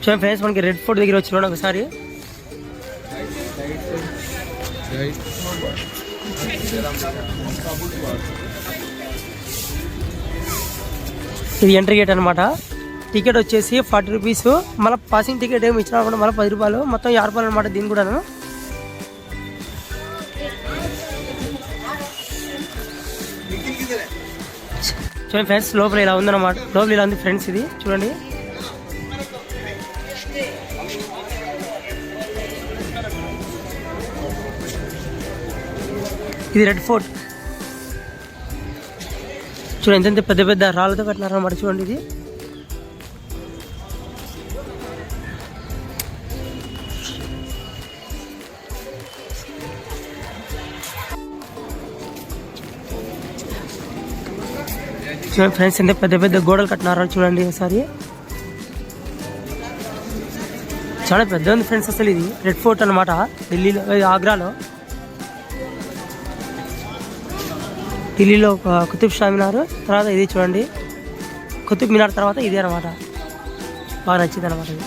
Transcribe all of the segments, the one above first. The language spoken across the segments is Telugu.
చూడండి ఫ్రెండ్స్, మనకి రెడ్ ఫోర్ట్ దగ్గర వచ్చి చూడండి ఒకసారి. ఇది ఎంట్రీ గేట్ అనమాట. టికెట్ వచ్చేసి 40 రూపీస్. మళ్ళీ పాసింగ్ టికెట్ ఏమి ఇచ్చినా కూడా మళ్ళీ 10 రూపాయలు, మొత్తం 50 రూపాయలు అనమాట దీని కూడాను. చూడండి ఫ్రెండ్స్, లోపల ఇలా ఉందన్నమాట. లోపల ఇలా ఉంది ఫ్రెండ్స్, ఇది చూడండి. ఇది రెడ్ ఫోర్ట్ చూడండి, ఎంత పెద్ద పెద్ద రాళ్ళతో కట్టినారన్నమాట. చూడండి ఇది చూడండి ఫ్రెండ్స్, ఎంత పెద్ద పెద్ద గోడలు కట్టినారో చూడండి ఒకసారి. చాలా పెద్ద ఉంది ఫ్రెండ్స్ అసలు. ఇది రెడ్ ఫోర్ట్ అనమాట, ఢిల్లీలో, ఆగ్రాలో. ఢిల్లీలో ఒక కుతుబ్ షా మినార్, తర్వాత ఇది చూడండి కుతుబ్ మినార్, తర్వాత ఇదే అనమాట. బాగా నచ్చింది అనమాట ఇది.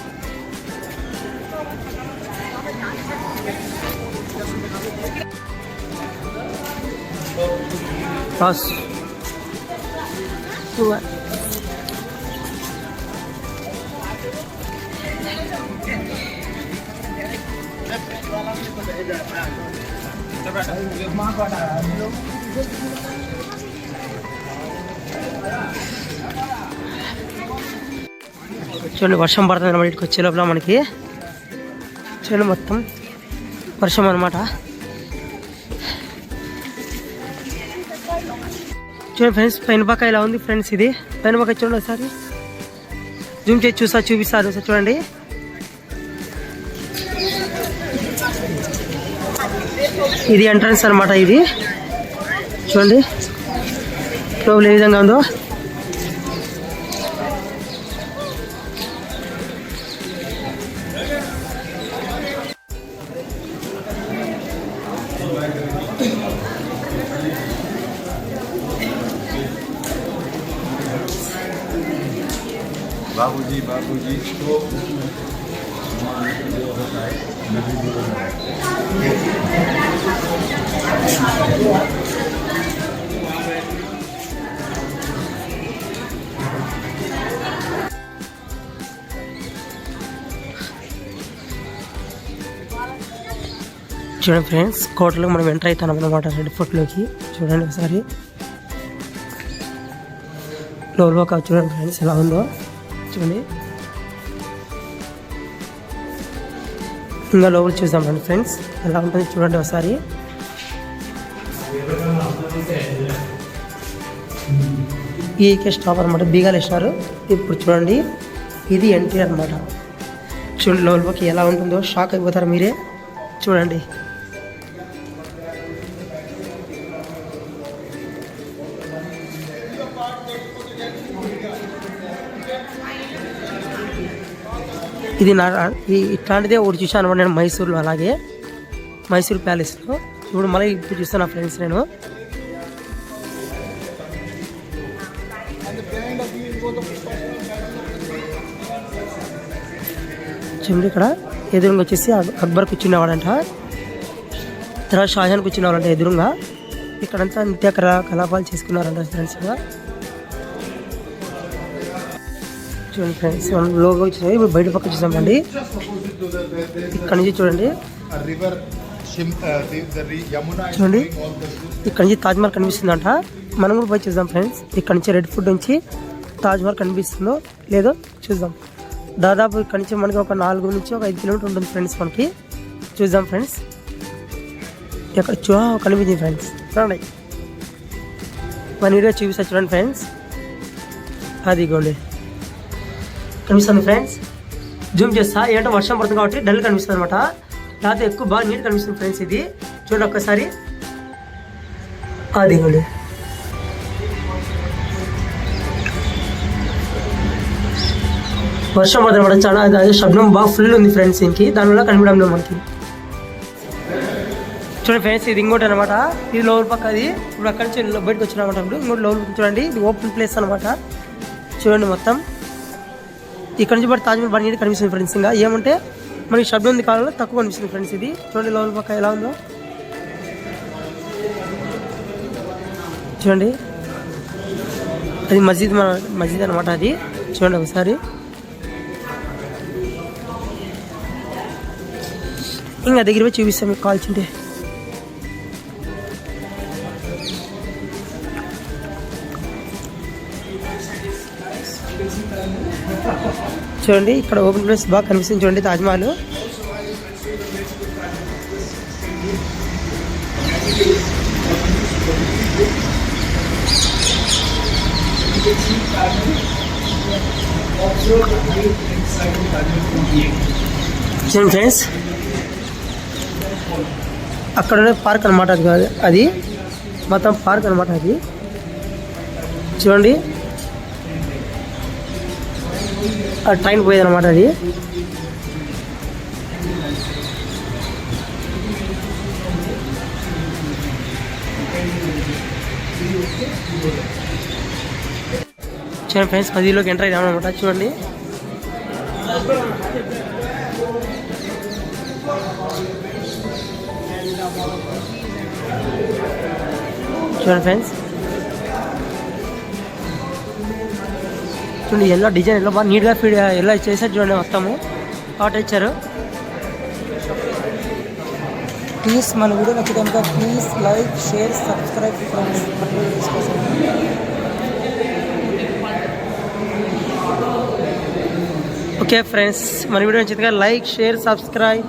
చూడండి వర్షం పడుతుంది అనమాట. ఇటుకు వచ్చే లోపల మనకి చూడండి మొత్తం వర్షం అనమాట. చూడండి ఫ్రెండ్స్, పైన పక్క ఇలా ఉంది ఫ్రెండ్స్. ఇది పైన పక్క చూడండి ఒకసారి, జూమ్ చేసి చూపిస్తారు సార్. చూడండి ఇది ఎంట్రన్స్ అనమాట. ఇది చూడండి లోపల ఏ విధంగా ఉందో. बाबूजी बाबूजी तो చూడండి ఫ్రెండ్స్, కోటలో మనం ఎంటర్ అవుతాం అన్నమాట రెడ్ ఫోర్ట్లోకి. చూడండి ఒకసారి లోపల చూడండి ఫ్రెండ్స్ ఎలా ఉందో. చూడండి ఇంకా లోపల చూసామండి ఫ్రెండ్స్ ఎలా ఉంటుంది చూడండి ఒకసారి. ఈకే స్టాప్ అనమాట, బీగాలు వేసినారు. ఇప్పుడు చూడండి ఇది ఎంట్రీ అనమాట. చూడండి లోపలికి ఎలా ఉంటుందో, షాక్ అయిపోతారు మీరే. చూడండి ఇది ఇట్లాంటిదే ఒకటి చూసాను అనమాట నేను మైసూర్లో, అలాగే మైసూర్ ప్యాలెస్లో. ఇప్పుడు మళ్ళీ ఇప్పుడు చూస్తాను నా ఫ్రెండ్స్ నేను. చూడండి ఇక్కడ ఎదురుగా వచ్చేసి అక్బర్ కూర్చునేవాడంట, తర్వాత షాజహాన్ కూర్చునేవాడంట ఎదురుగా. ఇక్కడంతా నిత్య కలాపాలు చేసుకున్నారంట ఫ్రెండ్స్. చూడండి ఫ్రెండ్స్, మనం లోగా వచ్చినాయి. ఇప్పుడు బయట పక్క చూసామండి. ఇక్కడ నుంచి చూడండి, చూడండి ఇక్కడ నుంచి తాజ్మహల్ కనిపిస్తుందంట. మనం కూడా పోయి చూద్దాం ఫ్రెండ్స్. ఇక్కడ నుంచి రెడ్ ఫుడ్ నుంచి తాజ్మహల్ కనిపిస్తుందో లేదో చూద్దాం. దాదాపు ఇక్కడ నుంచి మనకి ఒక 4 నుంచి ఒక 5 కిలోమీటర్ ఉంటుంది ఫ్రెండ్స్. మనకి చూద్దాం ఫ్రెండ్స్. ఇక్కడ కనిపించింది ఫ్రెండ్స్. చూడండి మన వీడియో చూపిస్తా చూడండి ఫ్రెండ్స్. అదిగోండి కనిపిస్తుంది ఫ్రెండ్స్. జూమ్ చేస్తా. ఏంటో వర్షం పడుతుంది కాబట్టి డల్ కనిపిస్తుంది అనమాట. లేకపోతే ఎక్కువ బాగా నీట్ కనిపిస్తుంది ఫ్రెండ్స్. ఇది చూడండి ఒక్కసారి. అదిగోండి వర్షం పడుతుంది అనమాట. చాలా అదే శబ్దం బాగా ఫుల్ ఉంది ఫ్రెండ్స్. ఇంకి దానివల్ల కనిపించడం లేదు మనకి. చూడండి ఫ్రెండ్స్, ఇది ఇంకోటి అనమాట. ఇది లోపల పక్క. అది ఇప్పుడు అక్కడి నుంచి బయటకు వచ్చినమాట. ఇప్పుడు ఇంకోటి లోపల చూడండి, ఇది ఓపెన్ ప్లేస్ అనమాట. చూడండి మొత్తం ఇక్కడ నుంచి బట్టి తాజ్మహల్ బాగా నీట్ కనిపిస్తుంది ఫ్రెండ్స్. ఇంకా ఏమంటే మనకి షబ్బంది కాలంలో తక్కువ కనిపిస్తుంది ఫ్రెండ్స్. ఇది చూడండి లోపల పక్క ఎలా ఉందో చూడండి. అది మస్జిద్ అనమాట. అది చూడండి ఒకసారి. ఇంకా దగ్గర పోయి చూపిస్తాం మీకు కావాల్సింటే. చూడండి ఇక్కడ ఓపెన్ ప్లేస్ బాగా కనిపిస్తుంది చూడండి తాజ్మహల్. చూడండి ఫ్రెండ్స్ అక్కడ పార్క్ అనమాట. అది కాదు, అది మొత్తం పార్క్ అనమాట. అది చూడండి ఆ ట్రైన్ పోయేది అనమాట. అది చూడండి ఫ్రెండ్స్ మధ్యలోకి ఎంటర్ అయ్యాం అనమాట. చూడండి చూడండి ఫ్రెండ్స్ చూడండి ఎలా డిజైన్ ఎలా బాగా నీట్గా ఫీడ్ ఎలా చేశారు చూడండి. మొత్తము ఆట ఇచ్చారు. ప్లీజ్ మన వీడియో నచ్చితే కనుక please like share subscribe friends. Okay friends మన వీడియో నచ్చితే లైక్ షేర్ సబ్స్క్రైబ్.